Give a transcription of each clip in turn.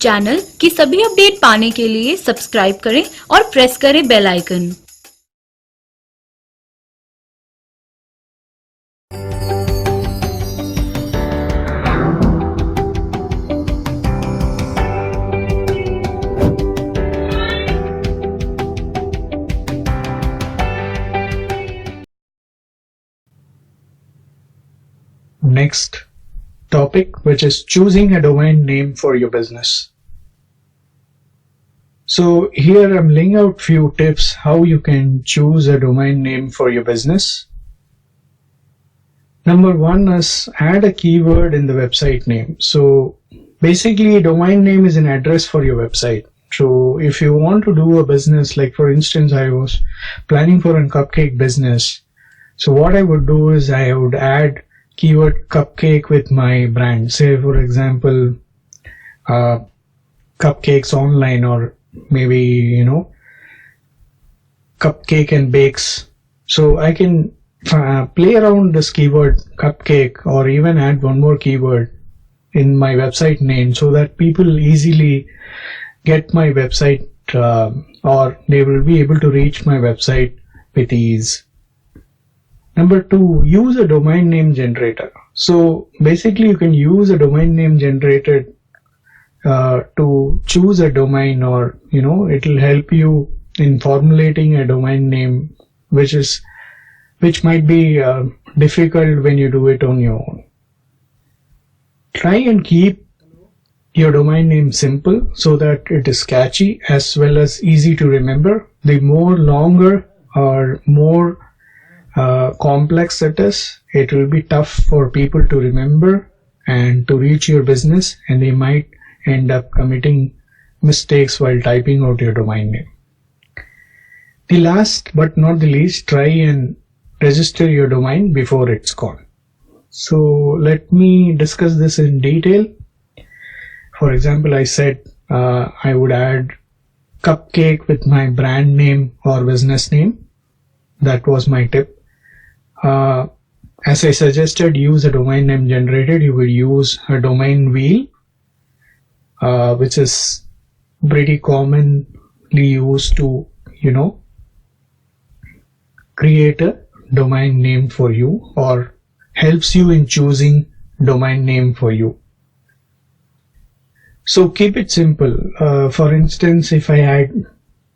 Channel की सभी update पाने के लिए सब्सक्राइब करें और प्रेस करें bell icon. Next topic, which is choosing a domain name for your business. So here I'm laying out few tips how you can choose a domain name for your business. Number one is add a keyword in the website name. So basically, a domain name is an address for your website. So if you want to do a business, like for instance, I was planning for a cupcake business. So what I would do is I would add keyword cupcake with my brand. Say for example, cupcakes online, or maybe cupcake and bakes. So I can play around this keyword cupcake, or even add one more keyword in my website name, so that people easily get my website, or they will be able to reach my website with ease. Number two, use a domain name generator. So basically you can use a domain name generator to choose a domain, or it will help you in formulating a domain name, which might be difficult when you do it on your own. Try and keep your domain name simple so that it is catchy as well as easy to remember. The more longer or more complex it is, it will be tough for people to remember and to reach your business, and they might end up committing mistakes while typing out your domain name. The last but not the least, try and register your domain before it's gone. So let me discuss this in detail. For example, I said I would add cupcake with my brand name or business name. That was my tip. As I suggested, use a domain name generator. You will use a domain wheel, which is pretty commonly used to, create a domain name for you, or helps you in choosing domain name for you. So keep it simple. For instance, if I add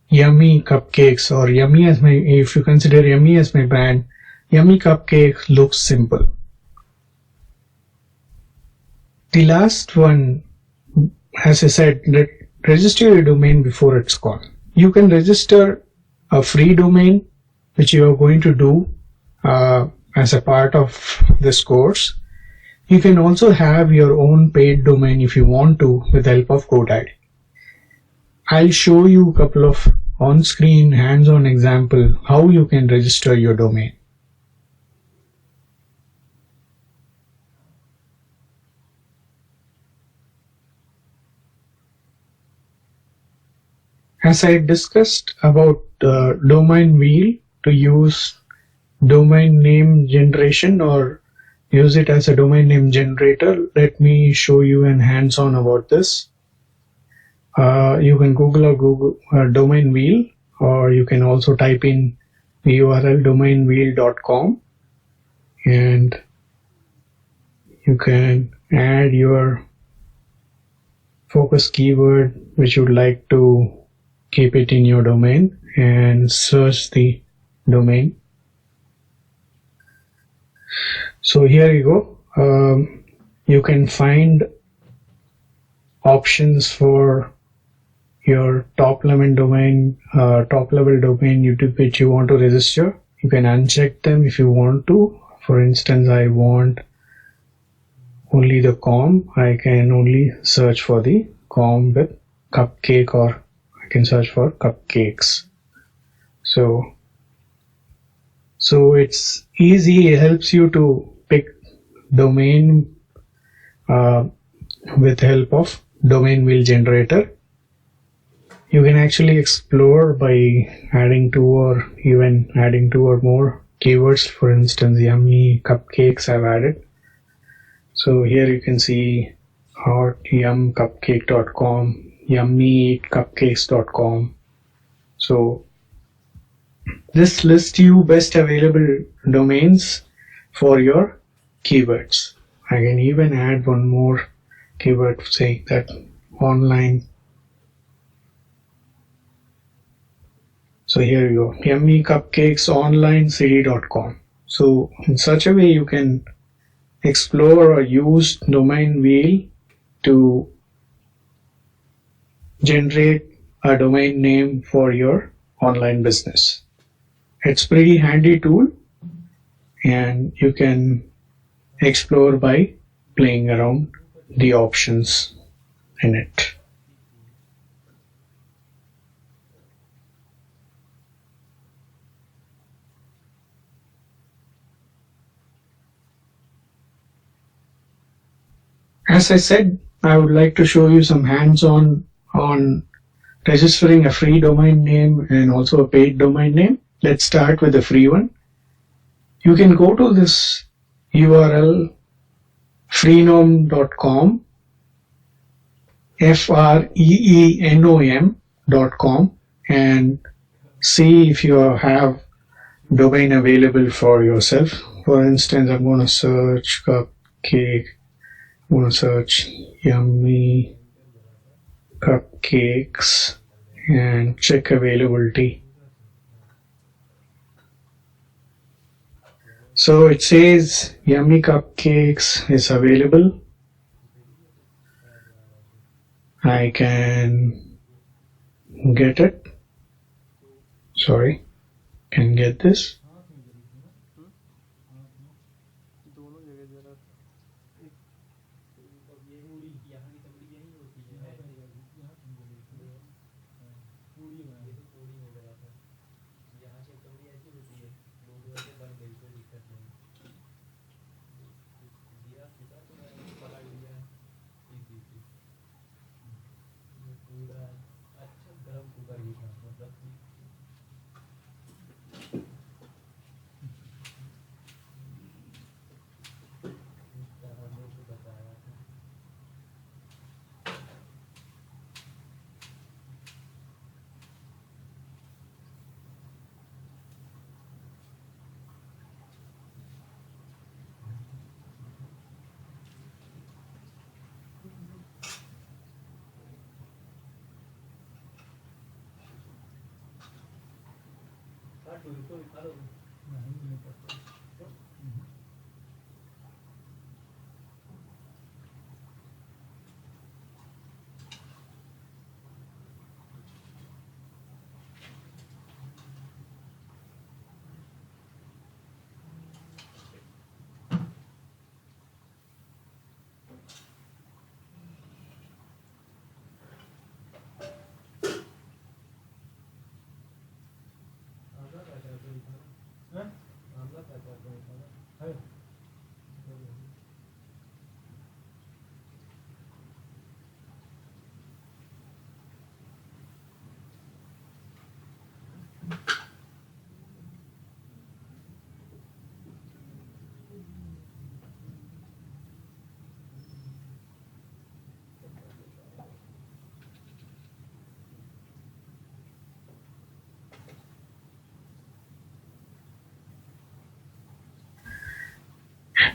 Yummy Cupcakes, or Yummy as if you consider Yummy as my brand, Yummy Cupcake looks simple. The last one, as I said, register your domain before it's gone. You can register a free domain, which you are going to do as a part of this course. You can also have your own paid domain if you want to, with the help of GoDaddy. I'll show you a couple of on-screen hands-on example how you can register your domain. As I discussed about the domain wheel, to use domain name generation or use it as a domain name generator, let me show you an hands-on about this. You can Google domain wheel, or you can also type in the URL domainwheel.com, and you can add your focus keyword which you would like to keep it in your domain, and search the domain. So here you go. You can find options for your top level domain YouTube which you want to register. You can uncheck them if you want to. For instance, I want only the com. I can only search for the com with cupcake, or I can search for cupcakes. So it's easy. It helps you to pick domain with help of domain wheel generator. You can actually explore by adding two or more keywords. For instance, Yummy Cupcakes I've added. So here you can see hotyumcupcake.com, yummycupcakes.com. So this lists you best available domains for your keywords. I can even add one more keyword saying that online. So here you go, yummycupcakesonlinecity.com. So in such a way you can explore a used domain wheel to generate a domain name for your online business. It's pretty handy tool and you can explore by playing around the options in it. As I said, I would like to show you some hands-on on registering a free domain name and also a paid domain name. Let's start with the free one. You can go to this URL freenom.com, freenom.com, and see if you have domain available for yourself. For instance, I'm going to search cupcake. I'm going to search yummy cupcakes and check availability. So it says yummy cupcakes is available. I can get it. Sorry, can get this.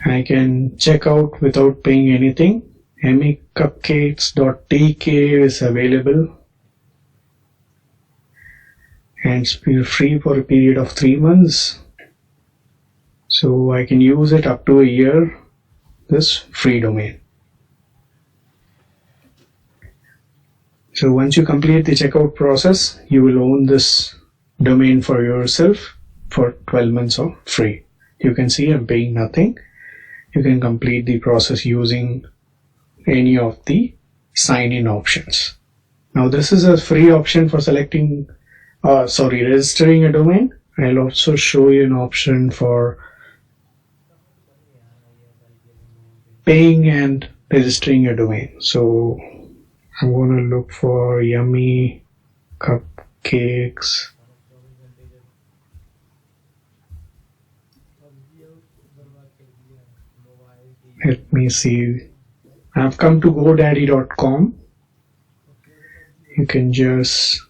I can check out without paying anything. emmycupcakes.tk is available and it's free for a period of 3 months. So I can use it up to a year, this free domain. So once you complete the checkout process, you will own this domain for yourself for 12 months of free. You can see I'm paying nothing. You can complete the process using any of the sign-in options. Now this is a free option for registering a domain. I'll also show you an option for paying and registering a domain. So I'm going to look for yummy cupcakes. Let me see I've come to godaddy.com. You can just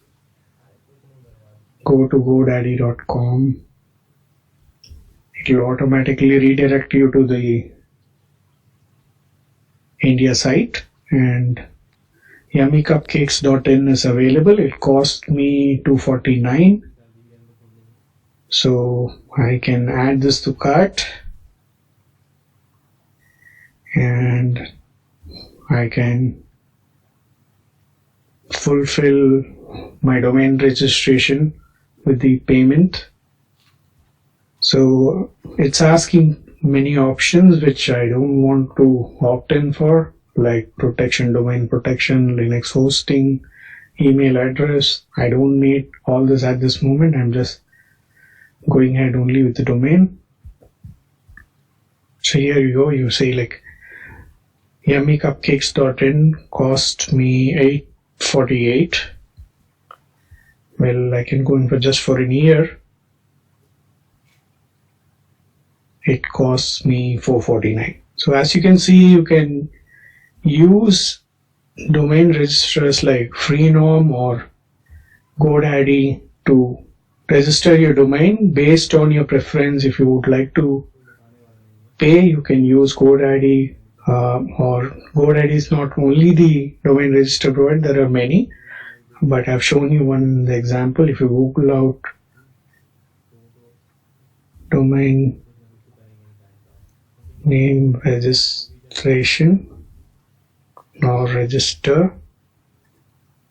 go to godaddy.com. It will automatically redirect you to the India site, and yummycupcakes.in is available. It cost me $249. So I can add this to cart and I can fulfill my domain registration with the payment. So it's asking many options which I don't want to opt in for, like protection, domain protection, Linux hosting, email address. I don't need all this at this moment. I'm just going ahead only with the domain. So here you go. You say like yummycupcakes.in cost me $848. Well, I can go in for just for a year. It costs me $449. So as you can see, you can use domain registrars like Freenom or GoDaddy to register your domain based on your preference. If you would like to pay, you can use GoDaddy, or GoDaddy is not only the domain register provider, there are many, but I've shown you one example. If you Google out domain name registration or register,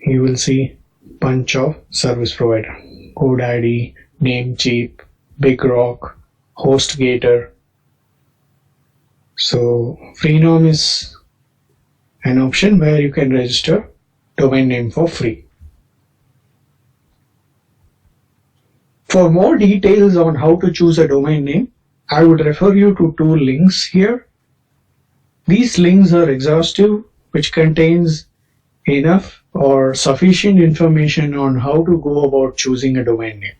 you will see bunch of service provider: GoDaddy, Namecheap, BigRock, HostGator. So Freenom is an option where you can register domain name for free. For more details on how to choose a domain name, I would refer you to two links here. These links are exhaustive, which contains enough or sufficient information on how to go about choosing a domain name.